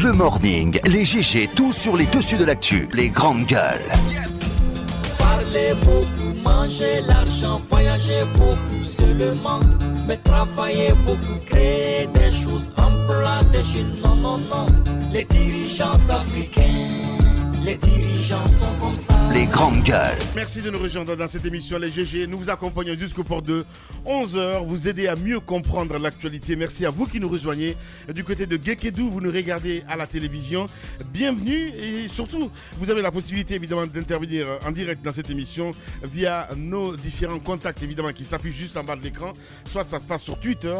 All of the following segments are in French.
Le morning, les GG, tout sur les dessus de l'actu, les grandes gueules. Parlez beaucoup, mangez l'argent, voyagez beaucoup seulement, mais travaillez beaucoup, créez des choses, emploie des jeunes, non, non, non. Les dirigeants africains, les dirigeants sont comme ça. Les grandes gueules. Merci de nous rejoindre dans cette émission Les GG. Nous vous accompagnons jusqu'au port de 11h. Vous aider à mieux comprendre l'actualité. Merci à vous qui nous rejoignez. Du côté de Gekedou, vous nous regardez à la télévision. Bienvenue et surtout, vous avez la possibilité évidemment d'intervenir en direct dans cette émission via nos différents contacts évidemment qui s'affichent juste en bas de l'écran. Soit ça se passe sur Twitter,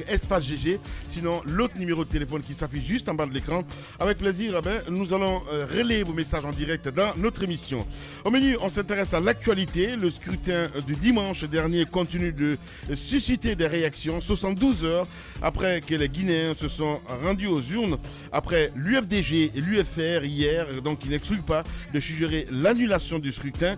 #EspaceGG. Sinon, l'autre numéro de téléphone qui s'affiche juste en bas de l'écran. Avec plaisir, nous allons relayer vos messages en direct dans notre émission. Au menu, on s'intéresse à l'actualité. Le scrutin du dimanche dernier continue de susciter des réactions. 72 heures après que les Guinéens se sont rendus aux urnes, après l'UFDG et l'UFR hier, donc ils n'excluent pas de suggérer l'annulation du scrutin.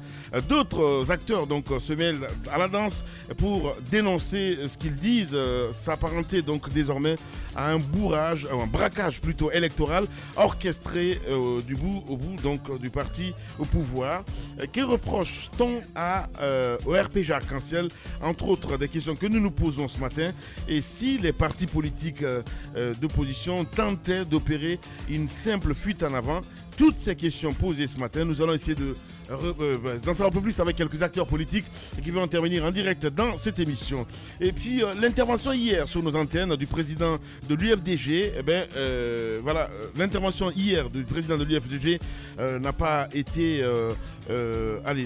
D'autres acteurs donc se mêlent à la danse pour dénoncer ce qu'ils disent s'apparenter donc désormais à un bourrage, un braquage plutôt électoral orchestré du bout au bout donc du parti au pouvoir. Que reproche-t-on au RPG Arc-en-Ciel, entre autres des questions que nous nous posons ce matin, et si les partis politiques d'opposition tentaient d'opérer une simple fuite en avant? Toutes ces questions posées ce matin, nous allons essayer d'en savoir un peu plus avec quelques acteurs politiques qui vont intervenir en direct dans cette émission. Et puis l'intervention hier sur nos antennes du président de l'UFDG, l'intervention hier du président de l'UFDG n'a pas été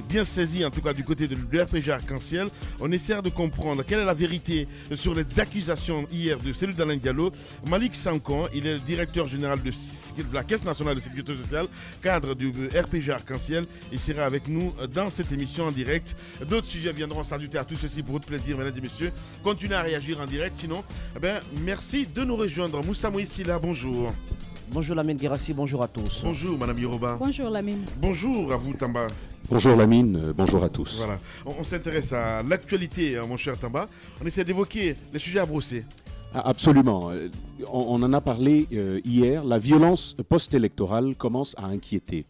bien saisie, en tout cas du côté de l'UFDG Arc-en-Ciel. On essaie de comprendre quelle est la vérité sur les accusations hier de Cellou Dalein Diallo. Malik Sankon, il est le directeur général de la Caisse nationale de sécurité sociale, cadre du RPG Arc-en-Ciel. Il sera avec nous dans cette émission en direct. D'autres sujets viendront s'ajouter à tout ceci pour votre plaisir, mesdames et messieurs. Continuez à réagir en direct. Sinon, merci de nous rejoindre. Moussa Moïsila, bonjour. Bonjour Lamine Guérassi, bonjour à tous. Bonjour Madame Yoruba. Bonjour Lamine. Bonjour à vous Tamba. Bonjour Lamine, bonjour à tous. Voilà, on s'intéresse à l'actualité, mon cher Tamba. On essaie d'évoquer les sujets à brosser. Absolument. On en a parlé hier. La violence post-électorale commence à inquiéter.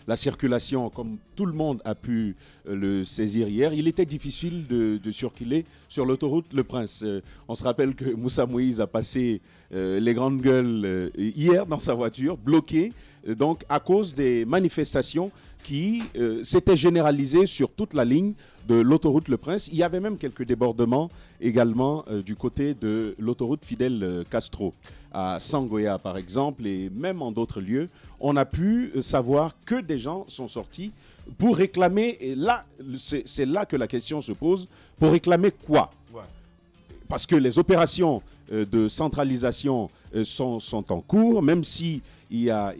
La circulation, comme tout le monde a pu le saisir hier, il était difficile de circuler sur l'autoroute Le Prince. On se rappelle que Moussa Moïse a passé les grandes gueules hier dans sa voiture, bloquée, donc à cause des manifestations qui s'étaient généralisées sur toute la ligne de l'autoroute Le Prince. Il y avait même quelques débordements également du côté de l'autoroute Fidel Castro. À Sangoya par exemple, et même en d'autres lieux, on a pu savoir que des gens sont sortis pour réclamer, et là, c'est là que la question se pose, pour réclamer quoi ? Parce que les opérations de centralisation sont en cours, même si il y a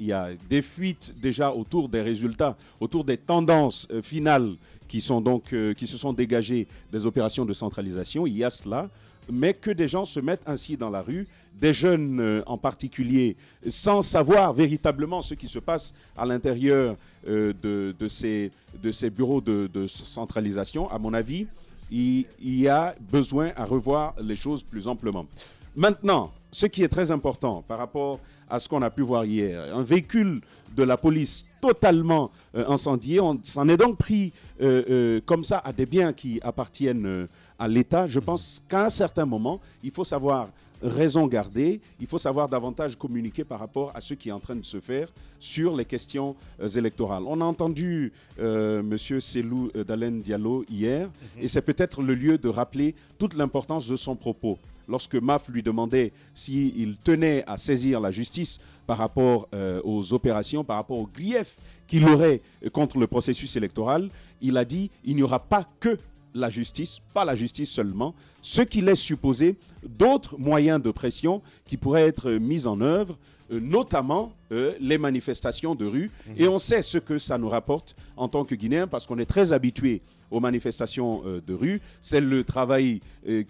des fuites déjà autour des résultats, autour des tendances finales qui se sont dégagées des opérations de centralisation, il y a cela, mais que des gens se mettent ainsi dans la rue, des jeunes en particulier, sans savoir véritablement ce qui se passe à l'intérieur de ces bureaux de centralisation. À mon avis, il y a besoin à revoir les choses plus amplement. Maintenant, ce qui est très important par rapport à ce qu'on a pu voir hier, un véhicule de la police totalement incendié, on s'en est donc pris comme ça à des biens qui appartiennent à l'État. Je pense qu'à un certain moment, il faut savoir raison garder, il faut savoir davantage communiquer par rapport à ce qui est en train de se faire sur les questions électorales. On a entendu M. Cellou Dalein Diallo hier, et c'est peut-être le lieu de rappeler toute l'importance de son propos. Lorsque MAF lui demandait s'il tenait à saisir la justice par rapport aux opérations, par rapport aux griefs qu'il aurait contre le processus électoral, il a dit il n'y aura pas que la justice, pas la justice seulement, ce qui laisse supposer d'autres moyens de pression qui pourraient être mis en œuvre, notamment les manifestations de rue. Et on sait ce que ça nous rapporte en tant que Guinéens, parce qu'on est très habitués aux manifestations de rue. C'est le travail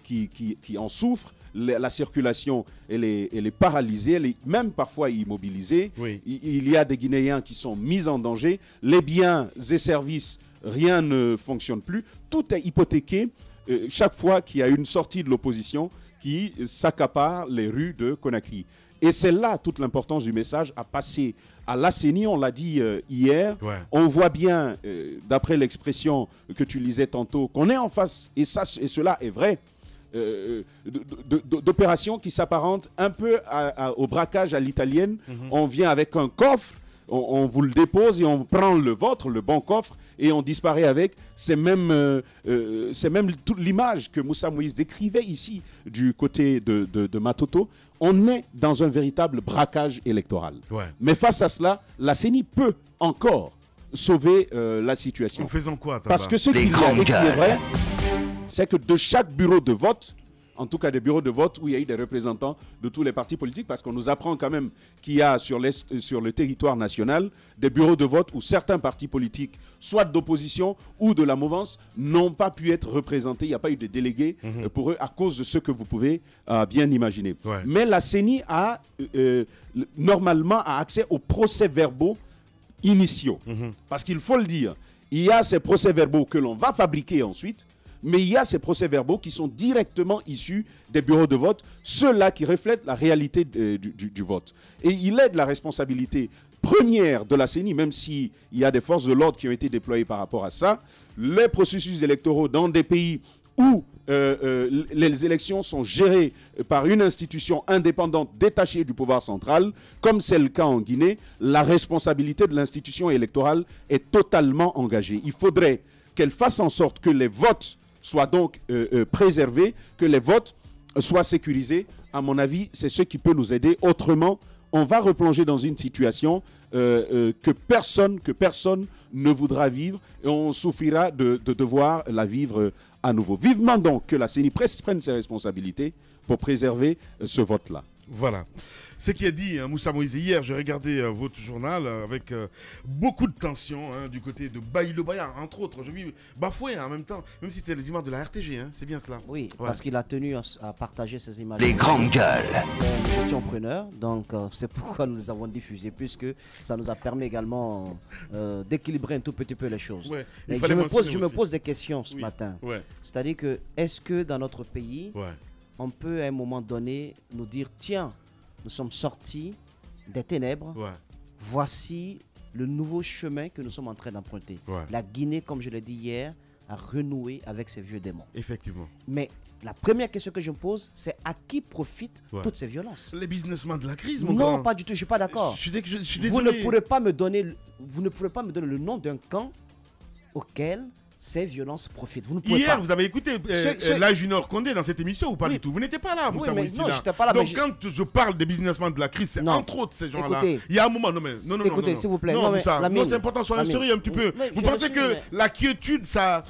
qui en souffre. La circulation, elle est paralysée, elle est même parfois immobilisée. Oui. Il y a des Guinéens qui sont mis en danger. Les biens et services, rien ne fonctionne plus. Tout est hypothéqué chaque fois qu'il y a une sortie de l'opposition qui s'accapare les rues de Conakry. Et c'est là toute l'importance du message à passer à la CENI, on l'a dit hier. Ouais. On voit bien, d'après l'expression que tu lisais tantôt, qu'on est en face, et cela est vrai, d'opérations qui s'apparentent un peu au braquage à l'italienne. On vient avec un coffre, on vous le dépose et on prend le vôtre, le bon coffre, et on disparaît avec. C'est même toute l'image que Moussa Moïse décrivait ici du côté de Matoto. On est dans un véritable braquage électoral. Ouais. Mais face à cela, la CENI peut encore sauver la situation. En faisant quoi, parce que ce qui est vrai, c'est que de chaque bureau de vote, en tout cas des bureaux de vote où il y a eu des représentants de tous les partis politiques, parce qu'on nous apprend quand même qu'il y a sur le territoire national des bureaux de vote où certains partis politiques, soit d'opposition ou de la mouvance, n'ont pas pu être représentés. Il n'y a pas eu de délégués pour eux à cause de ce que vous pouvez bien imaginer. Ouais. Mais la CENI a normalement accès aux procès-verbaux initiaux. Parce qu'il faut le dire, il y a ces procès-verbaux que l'on va fabriquer ensuite, mais il y a ces procès-verbaux qui sont directement issus des bureaux de vote, ceux-là qui reflètent la réalité du vote. Et il est de la responsabilité première de la CENI, même s'il y a des forces de l'ordre qui ont été déployées par rapport à ça, les processus électoraux dans des pays où les élections sont gérées par une institution indépendante détachée du pouvoir central, comme c'est le cas en Guinée, la responsabilité de l'institution électorale est totalement engagée. Il faudrait qu'elle fasse en sorte que les votes soient donc préservés, que les votes soient sécurisés. À mon avis, c'est ce qui peut nous aider. Autrement, on va replonger dans une situation que personne ne voudra vivre et on souffrira de devoir la vivre à nouveau. Vivement donc que la CENI prenne ses responsabilités pour préserver ce vote-là. Voilà. Ce qui est dit, Moussa Moïse, hier, j'ai regardé votre journal avec beaucoup de tension du côté de Baïlo-Baya, entre autres. J'ai vu Bafoué en même temps, même si c'était les images de la RTG, c'est bien cela. Oui, parce qu'il a tenu à partager ces images. Les grandes gueules. Nous étions preneurs, donc c'est pourquoi nous les avons diffusées, puisque ça nous a permis également d'équilibrer un tout petit peu les choses. Ouais, je me pose des questions ce matin. Ouais. C'est-à-dire que, est-ce que dans notre pays, on peut à un moment donné nous dire, tiens, nous sommes sortis des ténèbres. Ouais. Voici le nouveau chemin que nous sommes en train d'emprunter. Ouais. La Guinée, comme je l'ai dit hier, a renoué avec ses vieux démons. Effectivement. Mais la première question que je me pose, c'est à qui profitent toutes ces violences? Les businessmen de la crise, mon Non, grand. Pas du tout, je ne suis pas d'accord. Je suis désolé. Vous ne pourrez pas me donner le nom d'un camp auquel ces violences profitent. Vous ne pouvez Hier, pas. Vous avez écouté la Junior Condé dans cette émission ou pas du tout? Vous n'étiez pas là, Moussa Moïse. Non, je n'étais pas là. Donc, quand je parle des businessmen de la crise, c'est entre autres ces gens-là. Il y a un moment, non, écoutez, s'il vous plaît. Non, c'est important, soyez sérieux un petit peu. Vous pensez que la quiétude, ça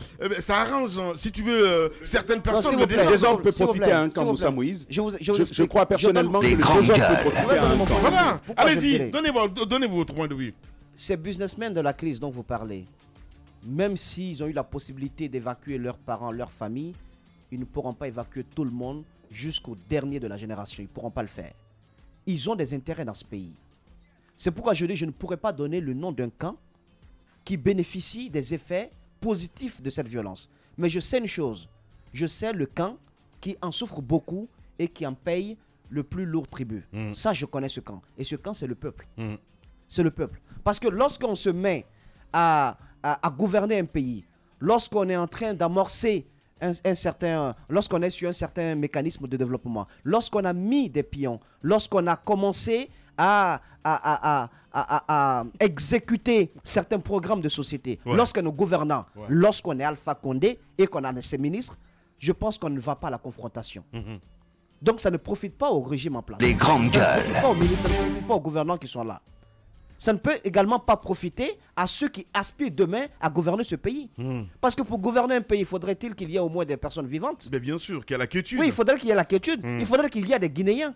arrange, si tu veux, certaines personnes. Le désordre peut profiter à un camp, Moussa Moïse. Je crois personnellement que le désordre peut profiter à un camp. Voilà, allez-y, donnez votre point de vue. Ces businessmen de la crise dont vous parlez, même s'ils ont eu la possibilité d'évacuer leurs parents, leurs familles, ils ne pourront pas évacuer tout le monde jusqu'au dernier de la génération. Ils ne pourront pas le faire. Ils ont des intérêts dans ce pays. C'est pourquoi je dis que je ne pourrais pas donner le nom d'un camp qui bénéficie des effets positifs de cette violence. Mais je sais une chose. Je sais le camp qui en souffre beaucoup et qui en paye le plus lourd tribut. Ça, je connais ce camp. Et ce camp, c'est le peuple. C'est le peuple. Parce que lorsqu'on se met à gouverner un pays, lorsqu'on est en train d'amorcer lorsqu'on est sur un certain mécanisme de développement, lorsqu'on a mis des pions, lorsqu'on a commencé à exécuter certains programmes de société, lorsque nos gouvernants, lorsqu'on est Alpha Condé et qu'on a ses ministres, je pense qu'on ne va pas à la confrontation. Donc ça ne profite pas au régime en place. Les grandes gueules. Ça ne profite pas aux ministres, ça ne profite pas aux gouvernants qui sont là. Ça ne peut également pas profiter à ceux qui aspirent demain à gouverner ce pays. Parce que pour gouverner un pays, faudrait-il qu'il y ait au moins des personnes vivantes? Mais bien sûr, qu'il y a la quiétude. Oui, il faudrait qu'il y ait la quiétude. Il faudrait qu'il y ait des Guinéens.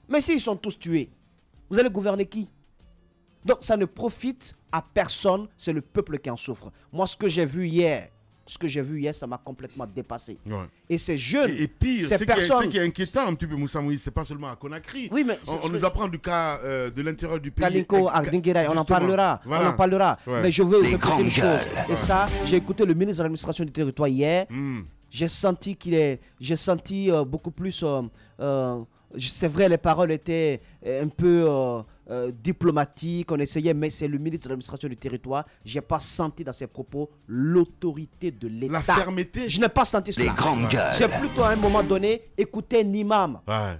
Mais s'ils sont tous tués, vous allez gouverner qui? Donc ça ne profite à personne, c'est le peuple qui en souffre. Moi, ce que j'ai vu hier, ça m'a complètement dépassé. Et ces jeunes, et pire, ces personnes... Ce qui est inquiétant un petit peu, Moussa Moïse, c'est pas seulement à Conakry. Oui, mais on nous apprend du cas de l'intérieur du pays. Kalinko, Ardingera, on en parlera. Voilà. On en parlera. Mais je veux répéter une chose. Et ça, j'ai écouté le ministre de l'administration du territoire hier. J'ai senti beaucoup plus c'est vrai, les paroles étaient un peu diplomatiques, on essayait, mais c'est le ministre de l'administration du territoire. Je n'ai pas senti dans ses propos l'autorité de l'État. La fermeté. Je n'ai pas senti cela. Les grandes gueules. J'ai plutôt à un moment donné écouté un imam. Ouais.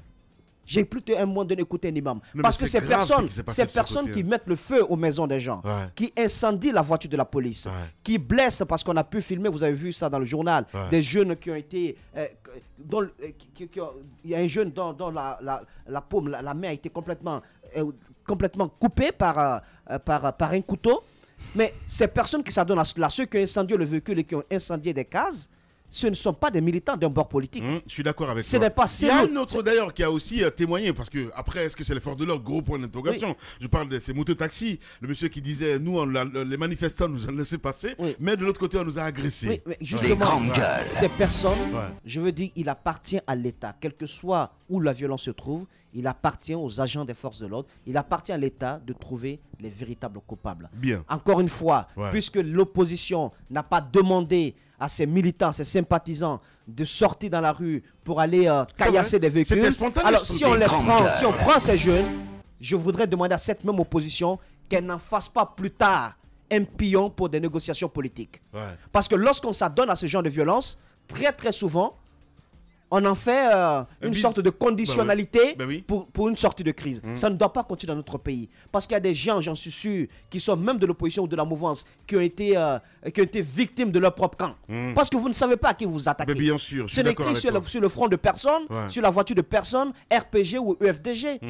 J'ai plutôt à un moment donné écouté un imam. Non, Parce mais que c'est ces grave, personnes, ce qui s'est passé ces de ce personnes côté, qui hein. mettent le feu aux maisons des gens, Ouais. qui incendient la voiture de la police, Ouais. qui blessent, parce qu'on a pu filmer, vous avez vu ça dans le journal, Ouais. des jeunes qui ont été... il y a un jeune dont la paume, la main a été complètement coupée par un couteau. Mais ces personnes qui s'adonnent à ceux qui ont incendié le véhicule et qui ont incendié des cases, ce ne sont pas des militants d'un bord politique. Je suis d'accord avec Ce toi. n'est pas Il y a sérieux. un autre d'ailleurs qui a aussi témoigné, parce que après, est-ce que c'est les forces de l'ordre? Gros point d'interrogation. Je parle de ces mototaxis. Le monsieur qui disait, nous, les manifestants nous ont laissé passer, Oui. mais de l'autre côté, on nous a agressés. Oui, mais Les justement, grandes gueules. ces personnes, Ouais. je veux dire, il appartient à l'État. Quel que soit où la violence se trouve, il appartient aux agents des forces de l'ordre. Il appartient à l'État de trouver les véritables coupables. Bien. Encore une fois, Ouais. puisque l'opposition n'a pas demandé à ses militants, ses sympathisants de sortir dans la rue pour aller caillasser des véhicules. C'était spontané, Alors, ce si truc. on les Grandes prend, gueules. si on prend ces jeunes, je voudrais demander à cette même opposition qu'elle n'en fasse pas plus tard un pion pour des négociations politiques. Ouais. Parce que lorsqu'on s'adonne à ce genre de violence, très très souvent, on en fait une sorte de conditionnalité Ben oui. pour une sortie de crise. Ça ne doit pas continuer dans notre pays. Parce qu'il y a des gens, j'en suis sûr, qui sont même de l'opposition ou de la mouvance, qui ont été victimes de leur propre camp. Parce que vous ne savez pas à qui vous vous attaquez. Mais bien sûr, je Ce suis n'est d'accord écrit avec toi. sur le front de personne, Ouais. sur la voiture de personne, RPG ou EFDG.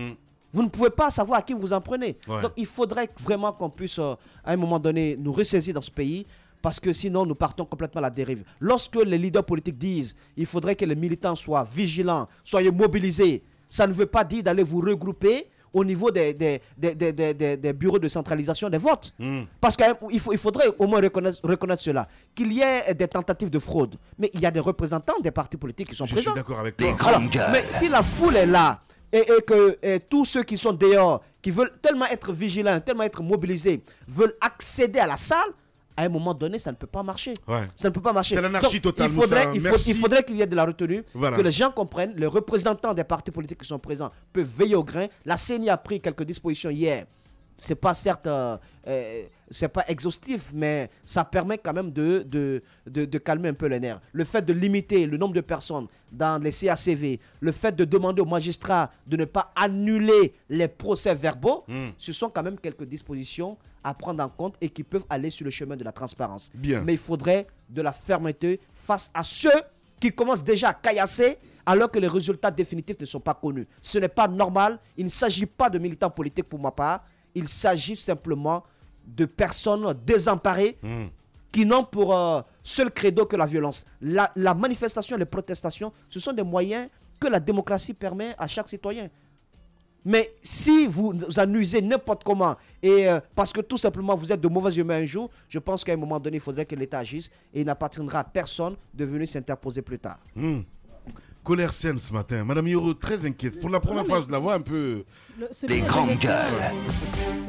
Vous ne pouvez pas savoir à qui vous en prenez. Ouais. Donc il faudrait vraiment qu'on puisse, à un moment donné, nous ressaisir dans ce pays. Parce que sinon, nous partons complètement à la dérive. Lorsque les leaders politiques disent il faudrait que les militants soient vigilants, soyez mobilisés, ça ne veut pas dire d'aller vous regrouper au niveau des bureaux de centralisation des votes. Parce qu'il faudrait au moins reconnaître cela. Qu'il y ait des tentatives de fraude. Mais il y a des représentants des partis politiques qui sont Je suis présents. d'accord avec Les toi. grandes gueules. Mais si la foule est là et que tous ceux qui sont dehors, qui veulent tellement être vigilants, tellement être mobilisés, veulent accéder à la salle, à un moment donné, ça ne peut pas marcher. Ouais. Ça ne peut pas marcher. C'est l'anarchie Donc, totale, Il faudrait, Moussa. Merci. il faudrait qu'il y ait de la retenue, Voilà. que les gens comprennent, les représentants des partis politiques qui sont présents peuvent veiller au grain. La CENI a pris quelques dispositions hier. C'est pas certes, c'est pas exhaustif, mais ça permet quand même de calmer un peu les nerfs. Le fait de limiter le nombre de personnes dans les CACV, le fait de demander aux magistrats de ne pas annuler les procès-verbaux, ce sont quand même quelques dispositions à prendre en compte et qui peuvent aller sur le chemin de la transparence. Bien. Mais il faudrait de la fermeté face à ceux qui commencent déjà à caillasser alors que les résultats définitifs ne sont pas connus. Ce n'est pas normal. Il ne s'agit pas de militants politiques pour ma part. Il s'agit simplement de personnes désemparées qui n'ont pour seul credo que la violence. La manifestation, les protestations, ce sont des moyens que la démocratie permet à chaque citoyen. Mais si vous en usez n'importe comment, et parce que tout simplement vous êtes de mauvaise humeur un jour, je pense qu'à un moment donné, il faudrait que l'État agisse et il n'appartiendra à personne de venir s'interposer plus tard. Colère saine ce matin. Madame Yoro, très inquiète. Pour la première fois, je la vois un peu. Les grandes gueules.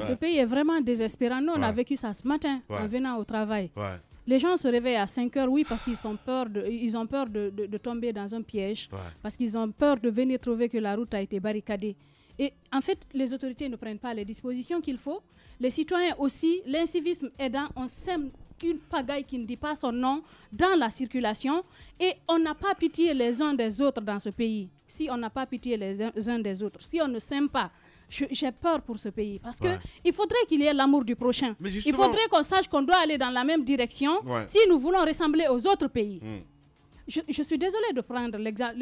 Ce pays est vraiment désespérant. Nous, on a Ouais. vécu ça ce matin Ouais. en venant au travail. Ouais. Les gens se réveillent à 5 heures, oui, parce qu'ils ont peur de tomber dans un piège, Ouais. parce qu'ils ont peur de venir trouver que la route a été barricadée. Et en fait, les autorités ne prennent pas les dispositions qu'il faut. Les citoyens aussi, l'incivisme aidant, on sème une pagaille qui ne dit pas son nom dans la circulation et on n'a pas pitié les uns des autres dans ce pays. Si on n'a pas pitié les uns des autres, si on ne s'aime pas, j'ai peur pour ce pays parce que il faudrait qu'il y ait l'amour du prochain. Mais Il justement- faudrait qu'on sache qu'on doit aller dans la même direction Ouais. si nous voulons ressembler aux autres pays. Je suis désolée de prendre l'exemple,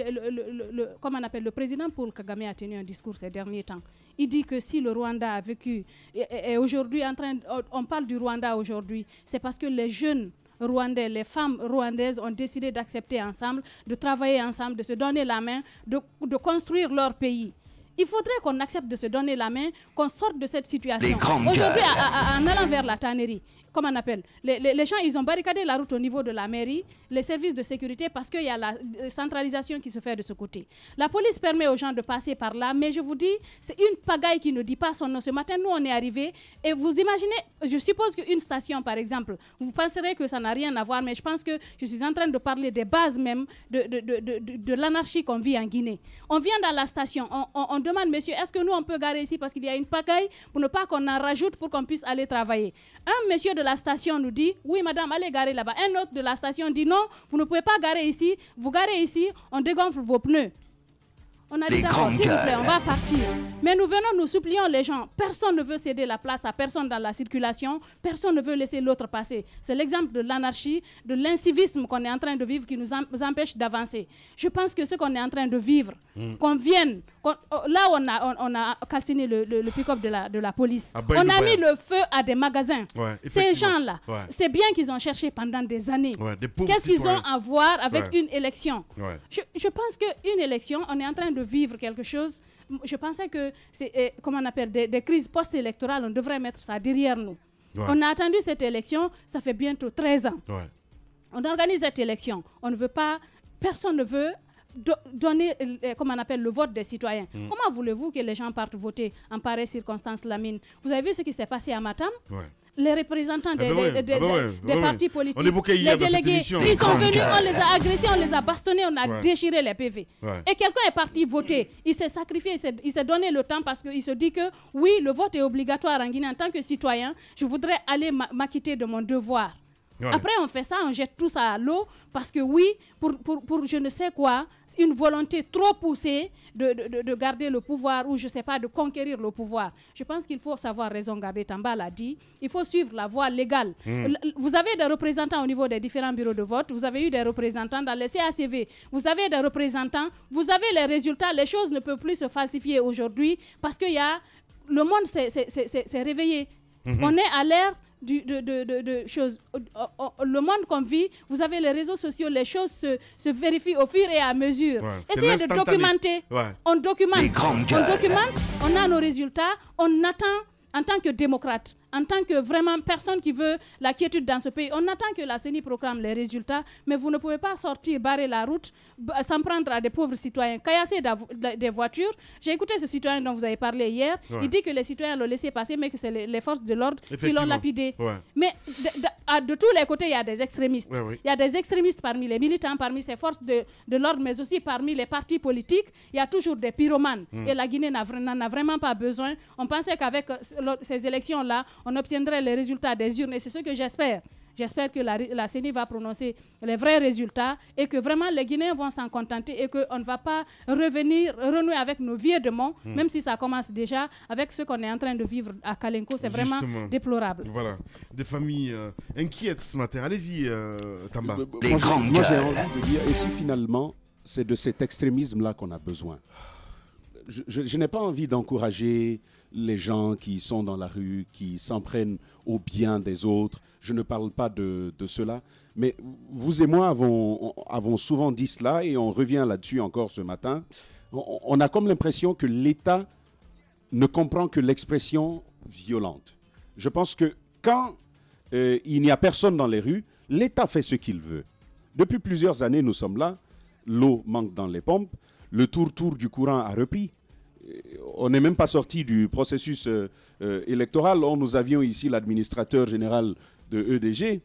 comme on appelle, le président Paul Kagame a tenu un discours ces derniers temps. Il dit que si le Rwanda a vécu, et aujourd'hui, on parle du Rwanda aujourd'hui, c'est parce que les jeunes Rwandais, les femmes rwandaises ont décidé d'accepter ensemble, de travailler ensemble, de se donner la main, de construire leur pays. Il faudrait qu'on accepte de se donner la main, qu'on sorte de cette situation. Les grandes Aujourd'hui, gueules. en allant vers la tannerie, comment on appelle, les gens, ils ont barricadé la route au niveau de la mairie, les services de sécurité, parce qu'il y a la centralisation qui se fait de ce côté. La police permet aux gens de passer par là, mais je vous dis, c'est une pagaille qui ne dit pas son nom. Ce matin, nous, on est arrivés, et vous imaginez, je suppose qu'une station, par exemple, vous penserez que ça n'a rien à voir, mais je pense que je suis en train de parler des bases même de l'anarchie qu'on vit en Guinée. On vient dans la station, on demande, monsieur, est-ce que nous, on peut garer ici parce qu'il y a une pagaille, pour ne pas qu'on en rajoute pour qu'on puisse aller travailler. Un monsieur de la station nous dit, oui, madame, allez garer là-bas. Un autre de la station dit, non, vous ne pouvez pas garer ici, vous garez ici, on dégonfle vos pneus. On a dit d'accord, s'il vous plaît, on va partir. Mais nous venons, nous supplions les gens. Personne ne veut céder la place à personne dans la circulation. Personne ne veut laisser l'autre passer. C'est l'exemple de l'anarchie, de l'incivisme qu'on est en train de vivre qui nous empêche d'avancer. Je pense que ce qu'on est en train de vivre, qu'on vienne... Là, on a calciné le pick-up de la police. On a mis le feu à des magasins. Ouais, ces gens-là, c'est bien qu'ils ont cherché pendant des années. Qu'est-ce qu'ils ont à voir avec une élection? Je pense qu'une élection, on est en train de vivre quelque chose. Je pensais que c'est, comment on appelle, des crises post-électorales, on devrait mettre ça derrière nous. On a attendu cette élection, ça fait bientôt 13 ans. On organise cette élection. On ne veut pas, personne ne veut donner, comment on appelle, le vote des citoyens. Comment voulez-vous que les gens partent voter en pareille circonstance, Lamine? Vous avez vu ce qui s'est passé à Matam? Les représentants des partis politiques, les délégués, ils sont venus, on les a agressés, on les a bastonnés, on a déchiré les PV. Et quelqu'un est parti voter, il s'est sacrifié, il s'est donné le temps parce qu'il se dit que oui, le vote est obligatoire en Guinée. En tant que citoyen, je voudrais aller m'acquitter de mon devoir. Après, on fait ça, on jette tout ça à l'eau parce que oui, pour je ne sais quoi, une volonté trop poussée de garder le pouvoir ou je ne sais pas, de conquérir le pouvoir. Je pense qu'il faut savoir raison garder. Tamba l'a dit, il faut suivre la voie légale. Vous avez des représentants au niveau des différents bureaux de vote, vous avez eu des représentants dans les CACV, vous avez des représentants, vous avez les résultats, les choses ne peuvent plus se falsifier aujourd'hui parce que le monde s'est réveillé. On est à l'ère de choses. Le monde qu'on vit, vous avez les réseaux sociaux, les choses se vérifient au fur et à mesure. Essayez de documenter. On documente, on a nos résultats, on attend en tant que démocrate, en tant que vraiment personne qui veut la quiétude dans ce pays, on attend que la CENI proclame les résultats, mais vous ne pouvez pas sortir, barrer la route, s'en prendre à des pauvres citoyens, caillasser des voitures. J'ai écouté ce citoyen dont vous avez parlé hier, il dit que les citoyens l'ont laissé passer, mais que c'est les forces de l'ordre qui l'ont lapidé. Mais de tous les côtés, il y a des extrémistes. Il y a des extrémistes parmi les militants, parmi ces forces de l'ordre, mais aussi parmi les partis politiques. Il y a toujours des pyromanes. Et la Guinée n'en a vraiment pas besoin. On pensait qu'avec ces élections-là, on obtiendrait les résultats des urnes et c'est ce que j'espère. J'espère que la CENI va prononcer les vrais résultats et que vraiment les Guinéens vont s'en contenter et qu'on ne va pas renouer avec nos vieux démons, même si ça commence déjà avec ce qu'on est en train de vivre à Kalenko. C'est vraiment déplorable. Voilà, des familles inquiètes ce matin. Allez-y, Tamba. Moi, j'ai envie de dire, et si finalement, c'est de cet extrémisme-là qu'on a besoin. Je n'ai pas envie d'encourager les gens qui sont dans la rue, qui s'en prennent au bien des autres. Je ne parle pas de cela. Mais vous et moi avons souvent dit cela et on revient là-dessus encore ce matin. On a comme l'impression que l'État ne comprend que l'expression violente. Je pense que quand il n'y a personne dans les rues, l'État fait ce qu'il veut. Depuis plusieurs années, nous sommes là. L'eau manque dans les pompes. Le tour du courant a repris. On n'est même pas sorti du processus électoral. Nous avions ici l'administrateur général de EDG,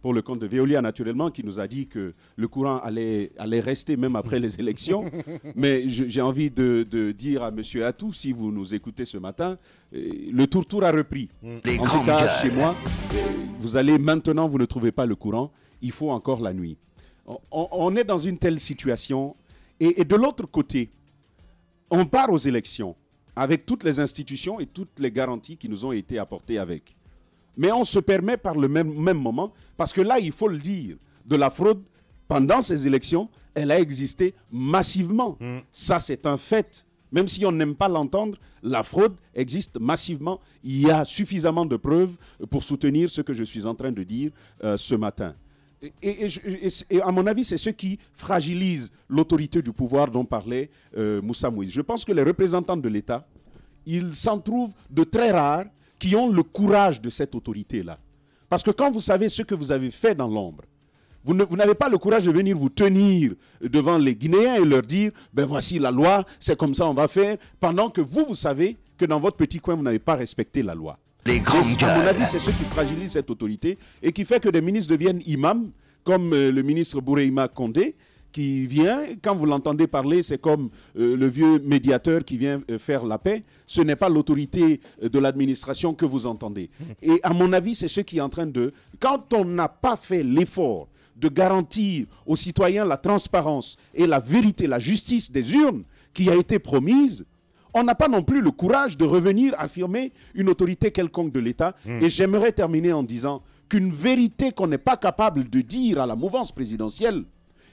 pour le compte de Veolia naturellement, qui nous a dit que le courant allait rester même après les élections. Mais j'ai envie de dire à M. Atou, si vous nous écoutez ce matin, le tour a repris. En tout cas, chez moi, vous allez maintenant, vous ne trouvez pas le courant, il faut encore la nuit. On est dans une telle situation. Et de l'autre côté, on part aux élections avec toutes les institutions et toutes les garanties qui nous ont été apportées avec. Mais on se permet par le même moment, parce que là, il faut le dire, de la fraude, pendant ces élections, elle a existé massivement. Ça, c'est un fait. Même si on n'aime pas l'entendre, la fraude existe massivement. Il y a suffisamment de preuves pour soutenir ce que je suis en train de dire ce matin. Et à mon avis, c'est ce qui fragilise l'autorité du pouvoir dont parlait Moussa Moïse. Je pense que les représentants de l'État, ils s'en trouvent de très rares qui ont le courage de cette autorité-là. Parce que quand vous savez ce que vous avez fait dans l'ombre, vous n'avez pas le courage de venir vous tenir devant les Guinéens et leur dire « ben voici la loi, c'est comme ça on va faire », pendant que vous savez que dans votre petit coin, vous n'avez pas respecté la loi. Les grandes gueules. À mon avis, c'est ce qui fragilise cette autorité et qui fait que des ministres deviennent imams, comme le ministre Boureima Condé, qui vient, quand vous l'entendez parler, c'est comme le vieux médiateur qui vient faire la paix. Ce n'est pas l'autorité de l'administration que vous entendez. Et à mon avis, c'est ce qui est en train de... Quand on n'a pas fait l'effort de garantir aux citoyens la transparence et la vérité, la justice des urnes qui a été promise, on n'a pas non plus le courage de revenir affirmer une autorité quelconque de l'État. Et j'aimerais terminer en disant qu'une vérité qu'on n'est pas capable de dire à la mouvance présidentielle,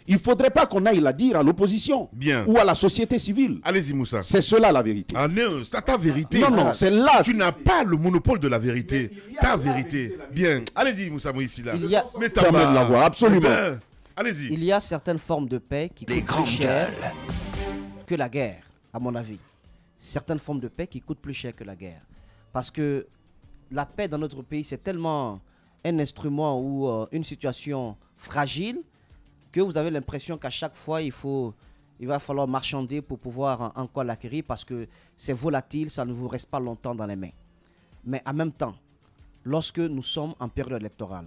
il ne faudrait pas qu'on aille la dire à l'opposition ou à la société civile. Allez-y, Moussa. C'est cela la vérité. Ah non, c'est ta vérité. Non, c'est là. Tu n'as pas le monopole de la vérité. Ta vérité. Bien. Allez-y, Moussa Moïse. Il y a... Permet de l'avoir, absolument. Allez-y. Il y a certaines formes de paix qui coûtent plus cher que la guerre, à mon avis. Certaines formes de paix qui coûtent plus cher que la guerre. Parce que la paix dans notre pays, c'est tellement un instrument ou une situation fragile que vous avez l'impression qu'à chaque fois, il va falloir marchander pour pouvoir encore l'acquérir parce que c'est volatile, ça ne vous reste pas longtemps dans les mains. Mais en même temps, lorsque nous sommes en période électorale,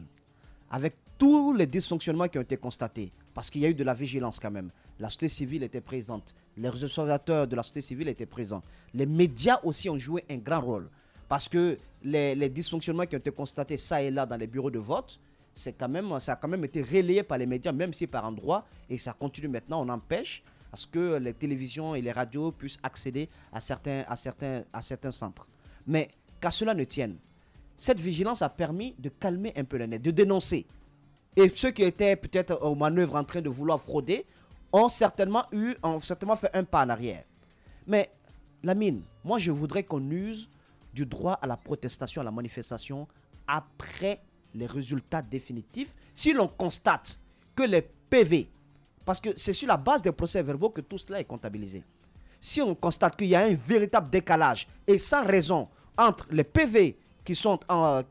avec tous les dysfonctionnements qui ont été constatés, parce qu'il y a eu de la vigilance quand même, la société civile était présente, les observateurs de la société civile étaient présents, les médias aussi ont joué un grand rôle, parce que les dysfonctionnements qui ont été constatés ça et là dans les bureaux de vote, ça a quand même été relayé par les médias, même si par endroits, et ça continue maintenant, on empêche à ce que les télévisions et les radios puissent accéder à certains centres. Mais qu'à cela ne tienne, cette vigilance a permis de calmer un peu les nerfs, de dénoncer. Et ceux qui étaient peut-être aux manœuvres en train de vouloir frauder ont certainement fait un pas en arrière. Mais Lamine, moi je voudrais qu'on use du droit à la protestation, à la manifestation après les résultats définitifs, si l'on constate que les PV, parce que c'est sur la base des procès-verbaux que tout cela est comptabilisé, si on constate qu'il y a un véritable décalage et sans raison entre les PV qui ont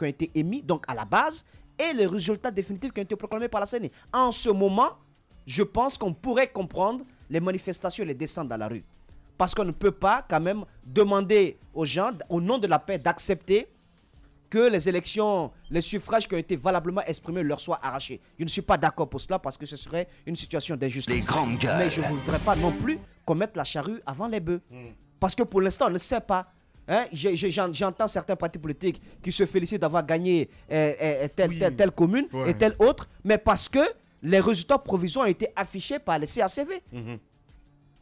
été émis, donc à la base, et les résultats définitifs qui ont été proclamés par la CENI. En ce moment, je pense qu'on pourrait comprendre les manifestations et les descentes dans la rue. Parce qu'on ne peut pas quand même demander aux gens, au nom de la paix, d'accepter que les élections, les suffrages qui ont été valablement exprimés leur soient arrachés. Je ne suis pas d'accord pour cela parce que ce serait une situation d'injustice. Les grandes gueules. Mais je ne voudrais pas non plus qu'on mette la charrue avant les bœufs. Parce que pour l'instant, on ne sait pas. Hein? J'entends certains partis politiques qui se félicitent d'avoir gagné telle commune et telle autre, mais parce que les résultats provisoires ont été affichés par les CACV.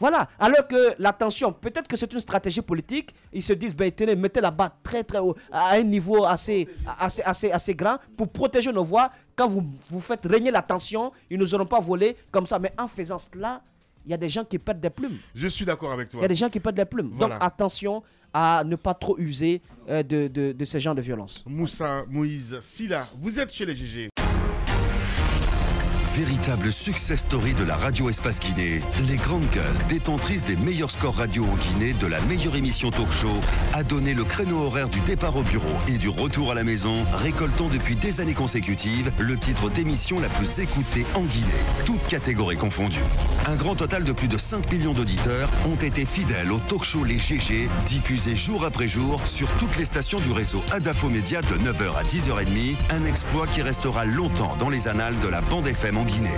Voilà, alors que l'attention, peut-être que c'est une stratégie politique, ils se disent, ben, tenez, mettez la barre très très haut, à un niveau assez grand, pour protéger nos voix. Quand vous faites régner la tension, ils ne nous auront pas volé comme ça. Mais en faisant cela, il y a des gens qui perdent des plumes. Je suis d'accord avec toi. Il y a des gens qui perdent des plumes. Voilà. Donc attention à ne pas trop user de ce genre de violence. Moussa Moïse Silla, vous êtes chez les GG. Véritable success story de la radio Espace Guinée, les grandes gueules, détentrices des meilleurs scores radio en Guinée, de la meilleure émission talk show, a donné le créneau horaire du départ au bureau et du retour à la maison, récoltant depuis des années consécutives le titre d'émission la plus écoutée en Guinée, toutes catégories confondues. Un grand total de plus de 5 millions d'auditeurs ont été fidèles au talk show Les GG, diffusé jour après jour sur toutes les stations du réseau Adafo Média de 9h à 10h30, un exploit qui restera longtemps dans les annales de la bande FM en Guinée.